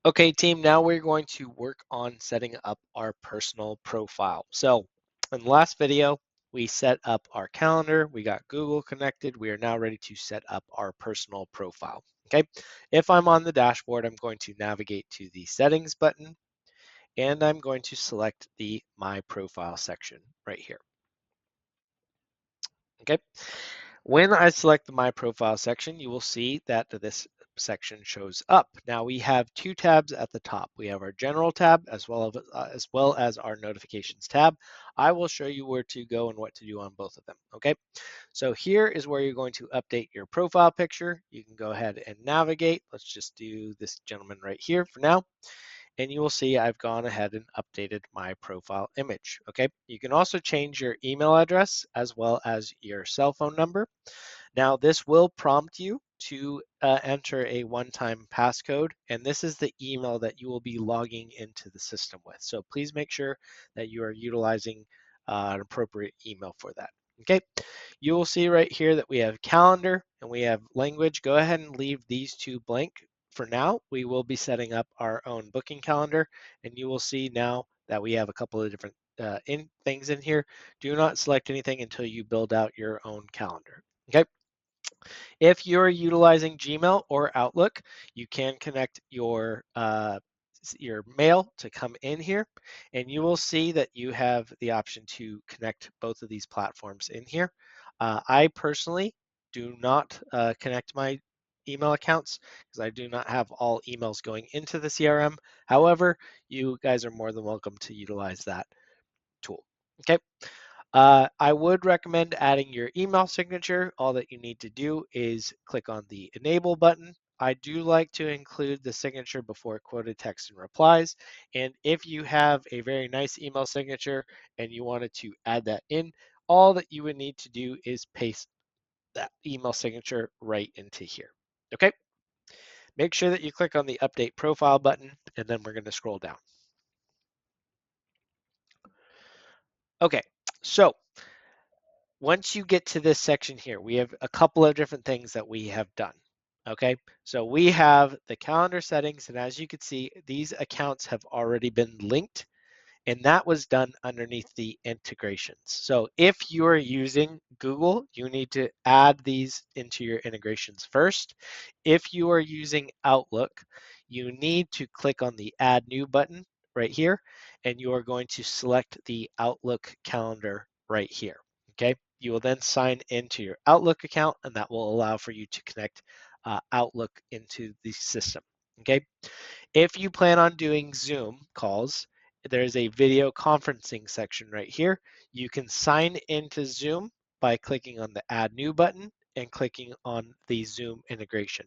Okay, team, now we're going to work on setting up our personal profile. So in the last video, we set up our calendar, we got Google connected, we are now ready to set up our personal profile. Okay, if I'm on the dashboard, I'm going to navigate to the settings button and I'm going to select the My Profile section right here. Okay, when I select the My Profile section, you will see that this section shows up. Now we have two tabs at the top. We have our General tab as well as our Notifications tab. I will show you where to go and what to do on both of them. Okay, so here is where you're going to update your profile picture. You can go ahead and navigate. Let's just do this gentleman right here for now. And you will see I've gone ahead and updated my profile image. Okay, you can also change your email address as well as your cell phone number. Now, this will prompt you to enter a one-time passcode, and this is the email that you will be logging into the system with. So please make sure that you are utilizing an appropriate email for that. Okay, you will see right here that we have calendar and we have language. Go ahead and leave these two blank for now. We will be setting up our own booking calendar, and you will see now that we have a couple of different things in here. Do not select anything until you build out your own calendar. Okay. If you're utilizing Gmail or Outlook, you can connect your mail to come in here, and you will see that you have the option to connect both of these platforms in here. I personally do not connect my email accounts because I do not have all emails going into the CRM. However, you guys are more than welcome to utilize that tool. Okay. I would recommend adding your email signature. All that you need to do is click on the enable button. I do like to include the signature before quoted text and replies. And if you have a very nice email signature and you wanted to add that in, all that you would need to do is paste that email signature right into here. Okay. Make sure that you click on the update profile button and then we're going to scroll down. Okay. So once you get to this section here, we have a couple of different things that we have done. Okay, so we have the calendar settings, and as you can see, these accounts have already been linked, and that was done underneath the integrations. So if you are using Google, you need to add these into your integrations first. If you are using Outlook, you need to click on the Add New button right here, and you are going to select the Outlook calendar right here. Okay, you will then sign into your Outlook account, and that will allow for you to connect Outlook into the system. Okay, if you plan on doing Zoom calls, there's a video conferencing section right here. You can sign into Zoom by clicking on the Add New button and clicking on the Zoom integration.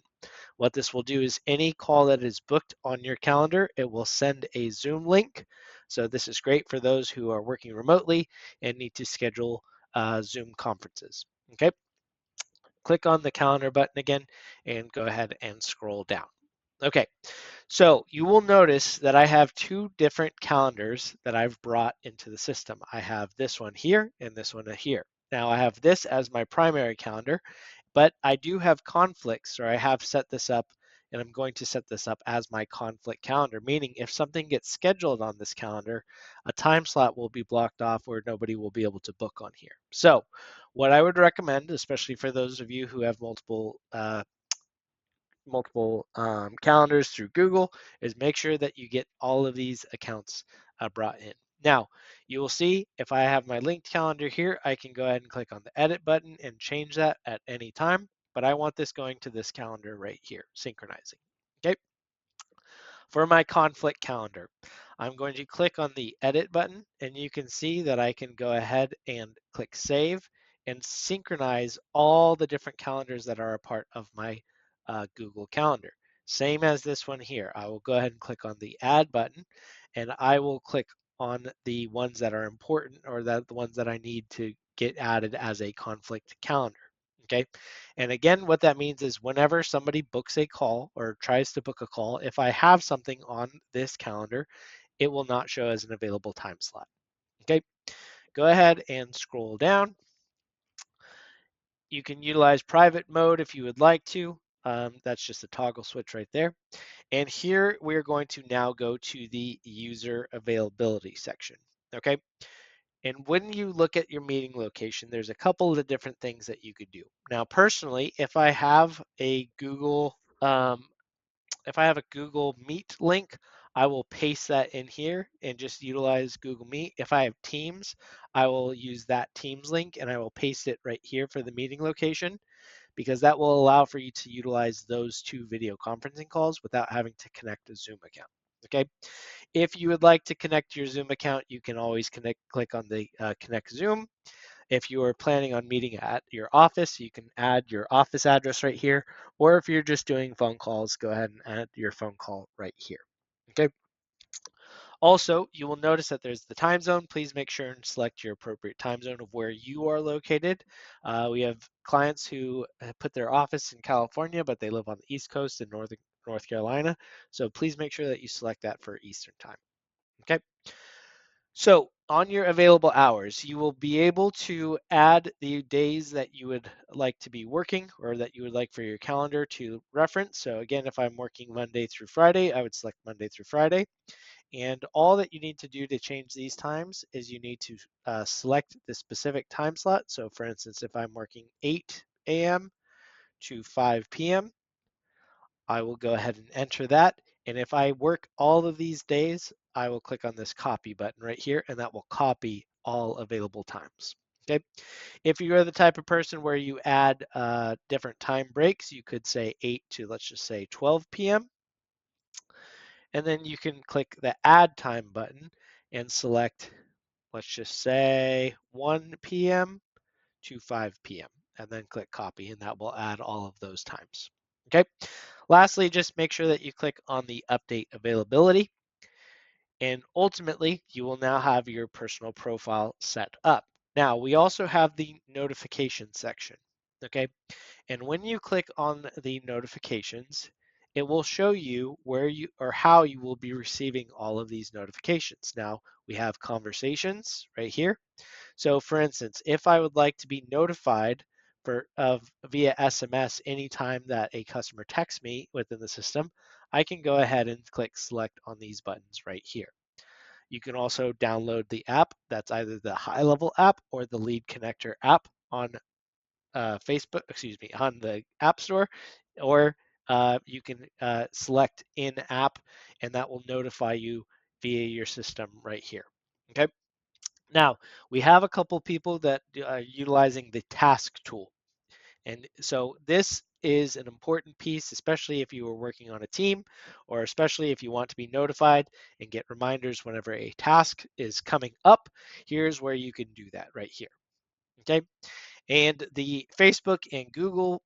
What this will do is any call that is booked on your calendar, it will send a Zoom link. So this is great for those who are working remotely and need to schedule Zoom conferences. Okay, click on the calendar button again and go ahead and scroll down. Okay, so you will notice that I have two different calendars that I've brought into the system. I have this one here and this one here. Now I have this as my primary calendar, but I do have conflicts, or I have set this up, and I'm going to set this up as my conflict calendar, meaning if something gets scheduled on this calendar, a time slot will be blocked off where nobody will be able to book on here. So what I would recommend, especially for those of you who have multiple calendars through Google, is make sure that you get all of these accounts brought in. Now, you will see if I have my linked calendar here, I can go ahead and click on the edit button and change that at any time, but I want this going to this calendar right here, synchronizing. Okay. For my conflict calendar, I'm going to click on the edit button and you can see that I can go ahead and click save and synchronize all the different calendars that are a part of my Google Calendar. Same as this one here. I will go ahead and click on the add button and I will click on the ones that are important or the ones that I need to get added as a conflict calendar. Okay. And again, what that means is whenever somebody books a call or tries to book a call, if I have something on this calendar, it will not show as an available time slot. Okay. Go ahead and scroll down. You can utilize private mode if you would like to. That's just a toggle switch right there. And here we're going to now go to the user availability section. Okay. And when you look at your meeting location, there's a couple of different things that you could do. Now, personally, if I have a Google Meet link, I will paste that in here and just utilize Google Meet. If I have Teams, I will use that Teams link and I will paste it right here for the meeting location, because that will allow for you to utilize those two video conferencing calls without having to connect a Zoom account. Okay. If you would like to connect your Zoom account, you can always click on the Connect Zoom. If you are planning on meeting at your office, you can add your office address right here. Or if you're just doing phone calls, go ahead and add your phone call right here. Okay. Also, you will notice that there's the time zone. Please make sure and select your appropriate time zone of where you are located. We have clients who put their office in California, but they live on the East Coast in North Carolina. So please make sure that you select that for Eastern time. Okay. So on your available hours, you will be able to add the days that you would like to be working or that you would like for your calendar to reference. So again, if I'm working Monday through Friday, I would select Monday through Friday. And all that you need to do to change these times is you need to select the specific time slot. So for instance, if I'm working 8 a.m. to 5 p.m., I will go ahead and enter that. And if I work all of these days, I will click on this copy button right here, and that will copy all available times. Okay. If you are the type of person where you add different time breaks, you could say 8 to, let's just say, 12 p.m. And then you can click the add time button and select, let's just say, 1 p.m. to 5 p.m. and then click copy, and that will add all of those times. Okay. Lastly, just make sure that you click on the update availability, and ultimately you will now have your personal profile set up. Now, we also have the notification section. Okay. And when you click on the notifications, it will show you where you or how you will be receiving all of these notifications. Now, we have conversations right here. So for instance, if I would like to be notified via SMS anytime that a customer texts me within the system, I can go ahead and click select on these buttons right here. You can also download the app. That's either the GoHighLevel app or the Lead Connector app on on the App Store, or you can select in app, and that will notify you via your system right here. Okay. Now, we have a couple people that are utilizing the task tool. And so this is an important piece, especially if you are working on a team, or especially if you want to be notified and get reminders whenever a task is coming up. Here's where you can do that right here. Okay. And the Facebook and Google,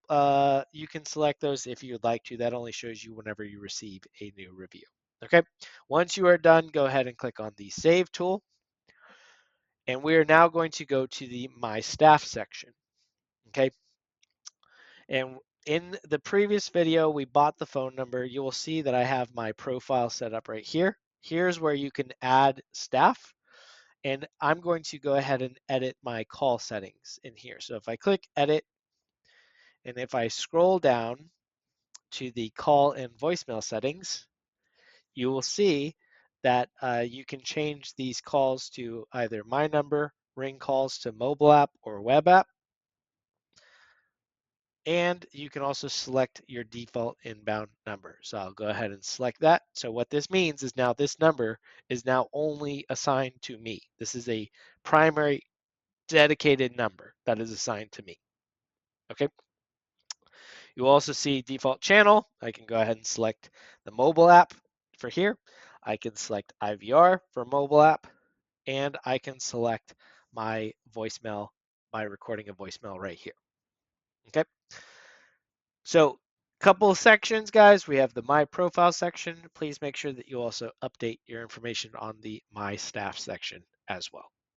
you can select those if you would like to. That only shows you whenever you receive a new review. Okay. Once you are done, go ahead and click on the Save tool. And we are now going to go to the My Staff section. Okay. And in the previous video, we bought the phone number. You will see that I have my profile set up right here. Here's where you can add staff. And I'm going to go ahead and edit my call settings in here. So if I click edit, and if I scroll down to the call and voicemail settings, you will see that you can change these calls to either my number, ring calls to mobile app or web app. And you can also select your default inbound number. So I'll go ahead and select that. So what this means is now this number is now only assigned to me. This is a primary dedicated number that is assigned to me. Okay. You'll also see default channel. I can go ahead and select the mobile app for here. I can select IVR for mobile app, and I can select my voicemail, my recording of voicemail right here. Okay. So a couple of sections, guys. We have the My Profile section. Please make sure that you also update your information on the My Staff section as well.